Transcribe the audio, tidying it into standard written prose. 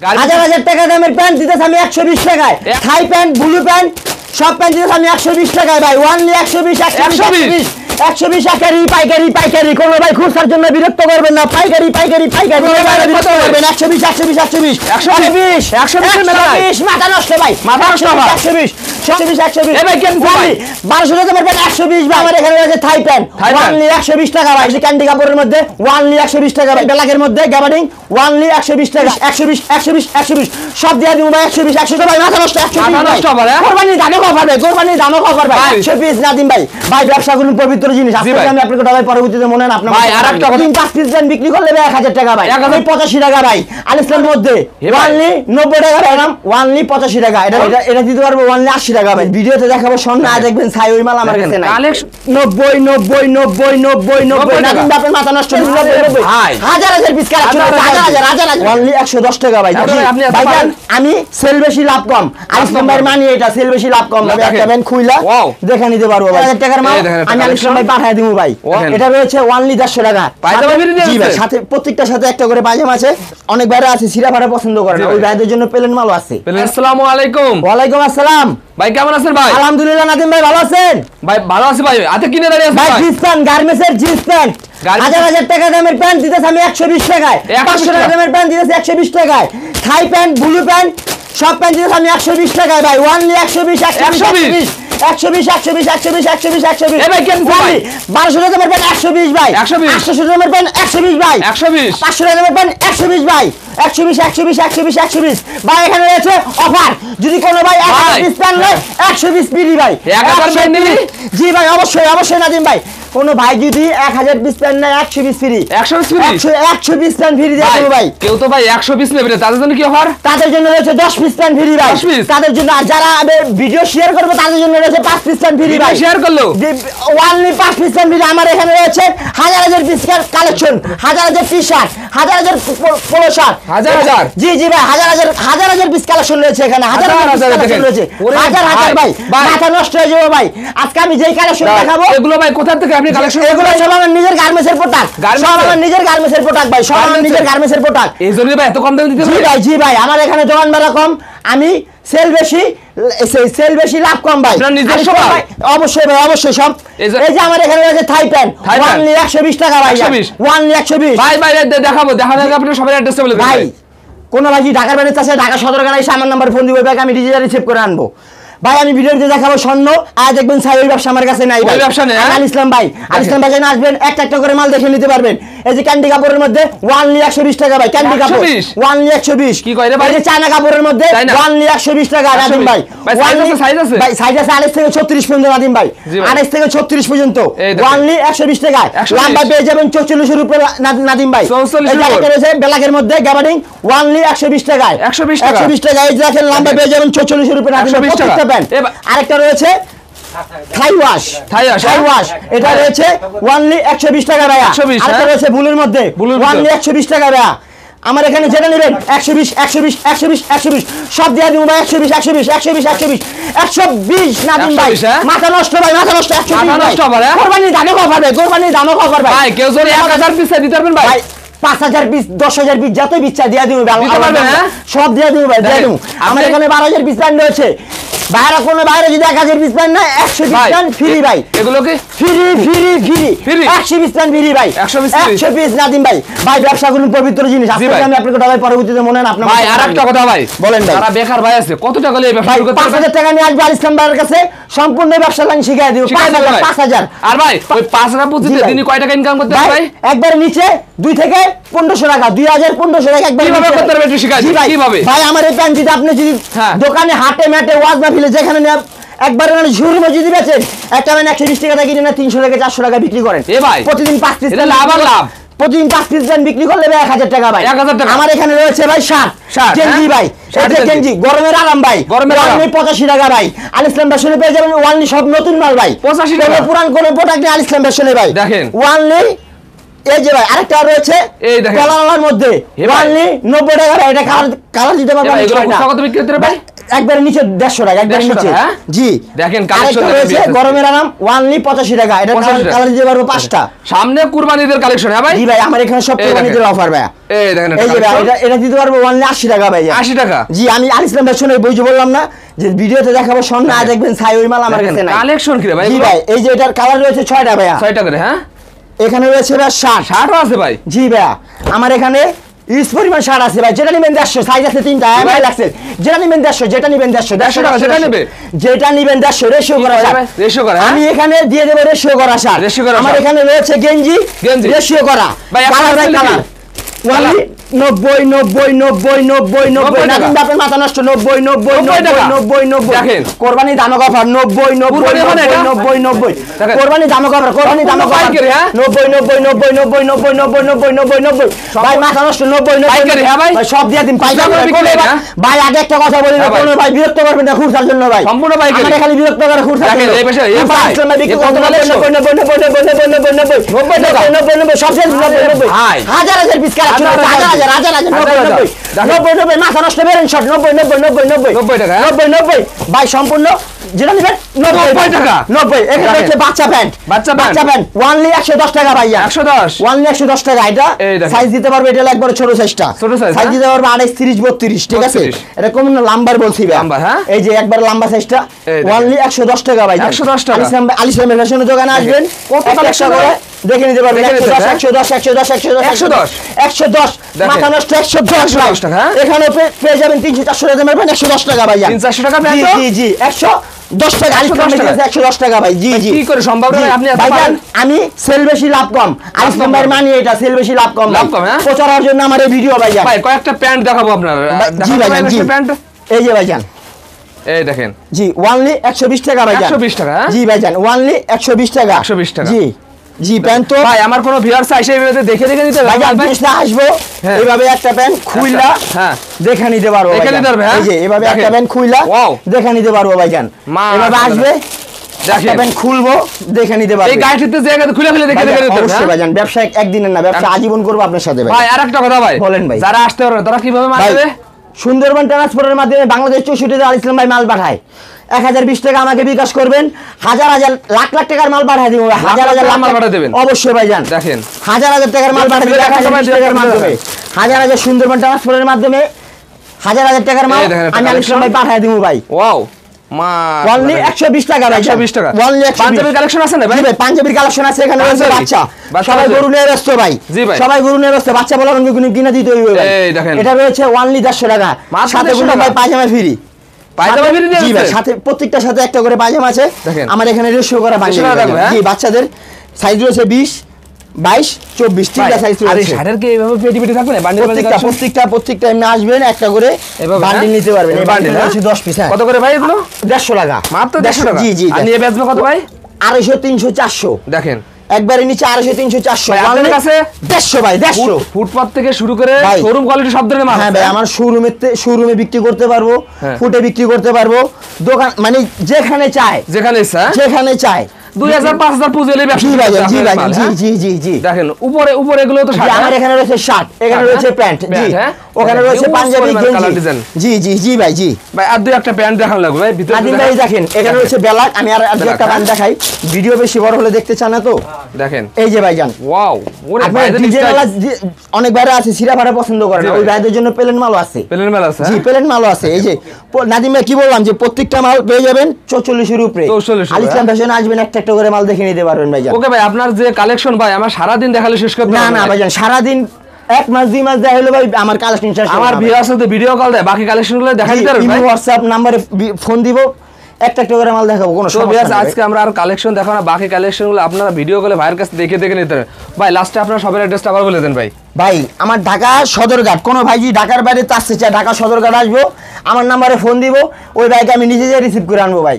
হাজার হাজার টাকা দামের প্যান্ট দিতেছে আমি 120 টাকায়। থাই প্যান্ট, ব্লু প্যান্ট সব প্যান্ট দিতেছে আমি 120 টাকায় ভাই। ওয়ানলি 120 120 120 টাকারই পাইকারি পাইকারি। কোন ভাই খুচরার জন্য বিরক্ত করবেন না, পাইকারি পাইকারি পাইকারি বিরক্ত করবেন। 120 120 120 120 120 মাথা নষ্ট ভাই, মাথা নষ্ট ভাই। 120 120 120 এ ভাই কেন ভাই 1200 টাকা প্যান্ট 120 ভাই। আমার এখানে আছে থাই প্যান্ট ওয়ানলি 120 টাকা ভাই। এই ক্যান্ডি কাপড়ের মধ্যে ওয়ানলি 120 টাকা ভাই। ব্ল্যাকের মধ্যে গ্যাবার্ডিং ওয়ানলি 120 টাকা। 120 120 120 সব দিয়ে দিন ভাই। 120 100 টাকা ভাই, মাথা নষ্ট 120 মাথা নষ্ট ভাই। কোরবানি দামে অফার ভাই, কোরবানি দামে অফার ভাই। 120 না দিন ভাই। ভাই ব্যবসা করুন পবিত্র জিনিস। আজকে আমি আপনাকে টাকা পরবর্তীতে মনে না আপনার ভাই আরেকটা কথা 5 পিস দেন বিক্রি করলে ভাই 1000 টাকা ভাই। 1085 টাকা ভাই। আল ইসলামের মধ্যে ওয়ানলি 90 টাকা ভাই। নাম ওয়ানলি 85 টাকা। এটা দিতে পারবো ওয়ানলি 80 টাকা ভাই। ভিডিওতে দেখাবো স্বর্ণ আজ দেখবেন ছাই ওই মাল আমার কাছে নাই। 90 90 90 90 90 না দিন আপনার মাথা নষ্ট 90 ভাই। হাজার হাজার পিস কালেকশন হাজার হাজার হাজার ওয়ানলি 110 টাকা ভাই। ভাই আমি সেল বেশি লাভ কম। আল ইসলাম ভাইয়ের মানি এটা সেল বেশি লাভ কম ভাই। একটা ব্যান খুইলা দেখে নিতে পারবো ভাই। 1000 টাকার মাল আমি আল ইসলাম ভাই পাঠিয়ে দিব ভাই। এটা রয়েছে ওয়ানলি 150 টাকা পায়জামা ফ্রি দিয়েছে। জি ভাই, সাথে প্রত্যেকটার সাথে একটা করে পায়জামা আছে। অনেক ভাইরা আছে সিরা ভাড়া পছন্দ করে না, ওই ভাইদের জন্য প্লেন মালও আছে। আসসালামু আলাইকুম। ওয়ালাইকুম আসসালাম ভাই, কেমন আছেন ভাই? আলহামদুলিল্লাহ নাদিম ভাই, ভালো আছেন ভাই? ভালো আছি ভাই। হাতে কিনে দাঁড়িয়ে আছেন ভাই? জিন্স প্যান্ট, গার্মেন্টসের জিন্স প্যান্ট হাজার হাজার টাকা দামের প্যান্ট দিতেছে আমি 120 টাকায়। 500 টাকা দামের প্যান্ট দিতেছে 120 টাকায়। থাই প্যান্ট, ব্লু প্যান্ট সব প্যান্ট দিতেছে আমি 120 টাকায় ভাই। ওয়ানলি 120 120 120 120 120 120 120 120 এ ভাই কেন ভাই 1200 টাকা দামের প্যান্ট 120 ভাই। 800 টাকা দামের প্যান্ট 120 ভাই। 120 500 টাকা দামের প্যান্ট 120 ভাই। 120 120 120 120 ভাই। এখানে রয়েছে অফার, যদি কোনো ভাই 1000 পিস প্যান্ট নেয় 120 ফ্রি ভাই। 1000 প্যান্ট নিবি? জি ভাই, অবশ্যই অবশ্যই নাদিম ভাই। কোনো ভাই যদি 1000 পিস প্যান্ট নেয় 120 free. 120 free 100 piece pant free দিয়ে দেব ভাই। কেউ তো ভাই 100 পিস নেবে, তাদের জন্য কি অফার? তাদের জন্য রয়েছে 10 পিস প্যান্ট ফ্রি ভাই। তাদের জন্য, আর যারা ভিডিও শেয়ার করবে তাদের জন্য রয়েছে 5 পিস প্যান্ট ফ্রি ভাই। শেয়ার করলো ওয়ানলি 5 পিস প্যান্ট ফ্রি। আমার এখানে রয়েছে হাজার হাজার পিস কালেকশন, হাজার হাজার টি-শার্ট, হাজার হাজার পোলো শার্ট, হাজার হাজার। জি জি ভাই, হাজার হাজার হাজার হাজার পিস কালেকশন রয়েছে এখানে। হাজার হাজার কালেকশন রয়েছে, হাজার হাজার ভাই। মাথা নষ্ট হয়ে যাবে ভাই। আজকে আমি যেই কালেকশন দেখাবো এগুলো ভাই কোথা থেকে আপনি কালেকশন? এগুলো সব আমার নিজের গার্মেন্টসের প্রোডাক্ট, সব আমার নিজের গার্মেন্টসের প্রোডাক্ট ভাই, সব আমার নিজের গার্মেন্টসের প্রোডাক্ট। এই জন্য ভাই এত কম দামে দিতে জি ভাই, জি ভাই। আমার এখানে দোকান ভাড়া কম, আমি সেল বেশি লাভ কম ভাই। অবশ্যই ভাই, অবশ্যই সব। এই যে আমার এখানে রয়েছে থাই প্যান্ট ওয়ানলি 120 টাকা ভাই। ওয়ানলি 120 ভাই। ভাই দেখাবো আপনারা সবাই অ্যাড্রেস বলে দেন ভাই। কোন ভাই যদি ঢাকার বাইরে আছে, ঢাকা সদর এসে আমার নাম্বার ফোন দিবে ভাই, আমি ডিজিটাল রিসিভ করে আনবো ভাই। আমি ভিডিওতে দেখাবো স্বর্ণ আজ দেখবেন ছাই ওই ব্যবসা আমার কাছে নাই ভাই। ব্যবসা নেই আল ইসলাম ভাই, আল ইসলাম ভাই আসবেন একটা একটা করে মাল দেখে নিতে পারবেন। এই যে ক্যান্ডি কাপড়ের মধ্যে ওয়ানলি 120 টাকা ভাই। ক্যান্ডি কাপড় ওয়ানলি 120। কি কয় রে ভাই? এই যে চায়না কাপড়ের মধ্যে ওয়ানলি 120 টাকা নাদিম ভাই। সাইজ আছে ভাই, সাইজ আছে 28 থেকে 36 পর্যন্ত নাদিম ভাই। 28 থেকে 36 পর্যন্ত ওয়ানলি 120 টাকা। লম্বা পেয়ে যাবেন 44 এর উপরে নাদিম ভাই। এই যে রয়েছে ব্ল্যাকের মধ্যে গ্যাবার্ডিং ওয়ানলি 120 টাকায়। 120 টাকা। এই যে দেখেন লম্বা পেয়ে যাবেন 44 এর উপরে নাদিম ভাই। প্রত্যেকটা প্যান্ট। আরেকটা রয়েছে থাই ওয়াশ, এটা রয়েছে ওয়ানলি 120 টাকা ভাই। আরেকটা রয়েছে বুলের মধ্যে ওয়ানলি 120 টাকা ভাই। আমার এখানে যেটা নেবেন 120 120 120 120 সব দিয়ে দিব ভাই। 120 120 120 120 120 নাদিম ভাই। মাথা নষ্ট ভাই, মাথা নষ্ট। 120 ভাই। কোরবানি দামে অফার ভাই, কোরবানি দামে অফার ভাই। ভাই কেউ যদি 1000 পিস দিতে পারবেন ভাই? 5000 পিস 10000 পিস যত ইচ্ছা দিয়ে দিব ভাই। সব দিয়ে দিব ভাই, দিয়ে দিব। আমার এখানে 12000 পিস প্যান্ট রয়েছে। বাইরে কোনো বাইরে যদি 1000 পিস প্যান্ট না 100 পিস প্যান্ট ফ্রি ভাই। এগুলো কি free free free 100 piece pant free ভাই। 100 পিস নাদিম ভাই। ভাই ব্যবসা করুন পবিত্র জিনিস। আজকে আমি আপনাকে টাকা পরবর্তীতে মনে না আপনার ভাই। আরেকটা কথা ভাই বলেন ভাই, যারা বেকার ভাই আছে কত টাকা নিয়ে ব্যবসা শুরু করতে পারবে? 5000 টাকা নিয়ে আসবে আল ইসলাম ভাইয়ের কাছে, সম্পূর্ণ ব্যবসা লাইন শিখিয়ে দিব। 5000। আর ভাই ওই 5000 প্রতিদিন দিনে কয় টাকা ইনকাম করতে পারবে ভাই? একবার নিচে 2 থেকে 1500 টাকা, 2000 1500 টাকা একবার কিভাবে করতে পারবে একটু শিখাই দিন কিভাবে ভাই। আমার এই প্যান্ট যদি আপনি যদি দোকানে হাটে ম্যাটে ওয়াজ মাহফিলে যেখানে একবার মানে ঝুড়ি মজুদি বেচেন, একটা মানে 120 টাকা কিনে না 300 টাকা 400 টাকা বিক্রি করেন। এ ভাই প্রতিদিন 5 পিস লাভ আর লাভ। প্রতিদিন 5 পিস বিক্রি করলে ভাই 1000 টাকা ভাই। 1000 টাকা। আমার এখানে রয়েছে ভাই শার্ট গেঞ্জি ভাই। এটা গেঞ্জি গরমের আরাম ভাই। গরমের আরাম 85 টাকা ভাই। আল ইসলাম ফ্যাশনে পেয়ে যাবেন ওয়ানলি সব নতুন মাল ভাই। 85 টাকা। পুরান কোন প্রোডাক্ট নেই আল ইসলাম ফ্যাশনে ভাই। দেখেন ওয়ানলি। এই যে ভাই আরেকটা রয়েছে এই দেখেন কলার মধ্যে ওয়ানলি 90 টাকা ভাই। এটা কালার দিতে পারবেন। এগুলো কত বিক্রি করতে ভাই? একবারে নিচে 150 টাকা, একবারে 150 নিচে। টাকা, হ্যাঁ? জি দেখেন আরেকটা কালেকশন রয়েছে গরমের আরাম ওয়ানলি 85 টাকা, এটা 85 টাকা। কালার দিতে পারবো 5টা। সামনে কুরবানিদের কালেকশন হ্যাঁ ভাই? জি ভাই আমার এখানে সব এই কোম্পানিদের দেখেন। অফার ভাই। এই দেখেন এই যে ভাই এটা দিতে পারবো ওয়ানলি 80 টাকা ভাই। 80 টাকা। জি আমি আল ইসলাম ফ্যাশনের বই যে বললাম না যে ভিডিওতে দেখাবো সামনে আজ দেখবেন ছাই ওই মাল আমার কাছে নাই। কালেকশন কি রে ভাই? জি ভাই এই যে এটার কালার রয়েছে 6টা ভাইয়া। 6টা করে হ্যাঁ? এখানে রয়েছে ভাই 60। 60ও আছে ভাই? জি ভাইয়া আমার এখানে ইউজ পরিমাণ 60 আছে ভাই, যেটা নেবেন 150, সাইজ আছে 3টা এমআই লাগছে, যেটা নেবেন 150, যেটা নেবেন 150 টাকা যেটা নেবে, যেটা নেবেন 150 রেশিও করা ভাই রেশিও করা হ্যাঁ? আমি এখানে দিয়ে দেব রেশিও করা শার্ট। রেশিও করা আমার শার্ট। এখানে রয়েছে গেঞ্জি রেশিও করা ভাই কালার বাই আপনার কালার ওয়ানলি 90 90 90 90 90 নাদিম বাপের মাথা নষ্ট 90 90 90 90 90 দেখেন কোরবানি দামক অফার 90 90 90 90 90 কোরবানি দামক অফার কোরবানি দামক অফার 90 90 90 90 90 90 90 90 ভাই মাথা নষ্ট 90 পাইকারি হ্যাঁ ভাই? ভাই সব দিয়ে দিন পাইকারি ভাই আগে একটা কথা বলি না কোন ভাই বিরক্ত করবেন না খুরসার জন্য ভাই সম্পূর্ণ পাইকারি আমারে খালি বিরক্ত করে খুরসার জন্য এই পাশে এই ভাই ইসলাম বিক্রি করতে 90 সব দিয়ে 90 হাজার হাজার পিস কালেকশন হাজার 90 মাথা নষ্ট বেরেন শট 90 টাকা 90 ভাই সম্পূর্ণ যেটা নেবেন 90 টাকা 90 এখানে হচ্ছে বাচ্চা প্যান্ট ওয়ানলি 110 টাকা ভাইয়া 110 ওয়ানলি 110 টাকা এটা সাইজ দিতে পারবে এটা একবার ছোট সাইজটা সাইজ দিতে পারবে 28 30 32 ঠিক আছে এটা কোন নাম্বার বলছি ভাই নাম্বার হ্যাঁ এই যে একবার লম্বা সাইজটা ওয়ানলি 110 টাকা ভাই 110 টাকা আলিসাম ফ্যাশনের দোকানে আসবেন কত কালেকশন করে দেখে নিতে পারবেন 110 মাথা নষ্ট 110 টাকা এখানে পেয়ে যাবেন 300 400 টাকা মারবেন 110 টাকা ভাই 300 টাকা পেয়ে জি জি 110 টাকা আলিসাম 110 টাকা ভাই জি জি কি করে সম্ভব ভাই আপনি এত ভাই আমি সেল বেশি লাভ কম আলিসাম ভাই মানি এটা সেল বেশি লাভ কম হ্যাঁ প্রচারের জন্য আমার এই ভিডিও ভাই ভাই কয়েকটা প্যান্ট দেখাবো আপনারা জি ভাই জি প্যান্ট এই যে ভাইজান এই দেখেন জি ওয়ানলি 120 টাকা ভাইজান 120 টাকা জি ভাইজান ওয়ানলি 120 টাকা 120 টাকা জি জি প্যান্ট তো ভাই আমার কোনো ভিউয়ার্স আইসে এইভাবে দেখে নিতে ভাই জিনিসটা আসবো এইভাবে একটা প্যান্ট খুইলা হ্যাঁ দেখে নিতে পারবো দেখে নিতে পারবে এই যে এইভাবে একটা প্যান্ট খুইলা দেখে নিতে পারবো ভাইজান এইভাবে আসবে একটা প্যান্ট খুলবো দেখে নিতে পারবে এই গাড়িতে জায়গা খুলে দেখে নিতে পারবে অবশ্যই ভাইজান ব্যবসা একদিনের না ব্যবসা আজীবন করব আপনার সাথে ভাই ভাই আরেকটা কথা ভাই বলেন ভাই যারা আসতে পারবে তারা কিভাবে মাল দেবে সুন্দরবন ট্রান্সপোর্টের মাধ্যমে বাংলাদেশ 64 আল ইসলাম ভাই মাল পাঠায় 1020 টাকা আমাকে বিকাশ করবেন হাজার হাজার লাখ লাখ টাকার মাল পাঠিয়ে দিব হাজার হাজার মাল পাঠিয়ে দেবেন অবশ্যই ভাইজান দেখেন হাজার হাজার টাকার মাল পাঠিয়ে দিবেন 1020 টাকার মাধ্যমে হাজার হাজার সুন্দরবন ট্রান্সপোর্টের মাধ্যমে হাজার হাজার টাকার মাল আমি আল ইসলাম ভাই পাঠিয়ে দিব ভাই ওয়াও ওয়ানলি 120 টাকা ভাই 120 টাকা ওয়ানলি পাঞ্জাবির কালেকশন আছে না ভাই ভাই পাঞ্জাবির কালেকশন আছে এখানে আছে বাচ্চা সবাই গরু নিয়ে ব্যস্ত ভাই সবাই গরু নিয়ে ব্যস্ত বাচ্চা বলার কোনো কিনা দিতে হইবে ভাই এই দেখেন এটা রয়েছে ওয়ানলি 150 টাকা সাথে কোনো ভাই পায়জামা ফ্রি পায়জামা ফ্রি দিয়ে জি ভাই সাথে প্রত্যেকটার সাথে একটা করে পায়জামা আছে আমার এখানে রেশিও করা পায়জামা জি বাচ্চাদের সাইজ রয়েছে 20 22 24 তিনটা সাইজ রয়েছে আরে শার্টের কি এইভাবে পেটি থাকবে না বান্ডিল প্রত্যেকটা এমনি আসবেন একটা করে বান্ডিল নিতে পারবেন এই বান্ডিল আছে 10 পিস কত করে ভাই এগুলো 150 টাকা মাত্র 150 টাকা জি জি আর নিয়ে বেচবে কত ভাই 250 300 400 দেখেন একবারে নিচে 250 300 400 আপনাদের কাছে 150 ভাই 150 ফুটপাত থেকে শুরু করে শোরুম কোয়ালিটি সব ধরনের মাল হ্যাঁ ভাই আমার শোরুমে বিক্রি করতে পারবো ফুটে বিক্রি করতে পারবো দোকান মানে যেখানে চায় 2000 5000 পুজেলে ব্যবসা জি ভাই জি জি জি দেখেন উপরে এগুলো তো শার্ট আমার এখানে রয়েছে শার্ট এখানে রয়েছে প্যান্ট জি ওখানে রয়েছে পাঞ্জাবি গেঞ্জি জি জি জি ভাই জি ভাই আর দুই একটা প্যান্ট দেখান লাগবে ভাই ভিতরে আদিন ভাই দেখেন এখানে রয়েছে ব্ল্যাক আমি আর একটা প্যান্ট দেখাই ভিডিও বেশি বড় হলে দেখতে চান না তো দেখেন এই যে ভাইজান ওয়াও ওরে ভাইদের অনেক বাইরে আছে সিরা ভাড়া পছন্দ করে না ওই ভাইদের জন্য প্লেন মালও আছে জি প্লেন মালও আছে এই যে নাদিম ভাই কি বললাম যে প্রত্যেকটা মাল পেয়ে যাবেন 44 এর উপরে আল ইসলাম ফ্যাশন আসবেন একটা করে মাল দেখে নিতে পারবেন ভাইজান ওকে ভাই আপনার যে কালেকশন ভাই আমার সারা দিন দেখালে শেষ করতে না না ভাইজান সারা দিন এক মাস দুই মাস দেখা হলো ভাই আমার কালেকশন শেষ আমার ভিউয়ার্স সাথে ভিডিও কল দেয় বাকি কালেকশনগুলো দেখাই দিতে পারবেন ভাই WhatsApp নম্বরে ফোন দিব একটা করে মাল দেখাবো কোনো সমস্যা নেই আজকে আমরা আর কালেকশন দেখাবো না বাকি কালেকশনগুলো আপনারা ভিডিও কলে ভাইয়ের কাছে দেখে নিতে পারেন ভাই লাস্টে আপনারা সবার অ্যাড্রেসটা আবার বলে দেন ভাই ভাই আমার ঢাকা সদরঘাট কোনো ভাই যদি ঢাকার বাইরে আসতে চায় ঢাকা সদরঘাট আসবো আমার নম্বরে ফোন দিব ওই ভাইকে আমি নিজে রিসিভ করে আনবো ভাই।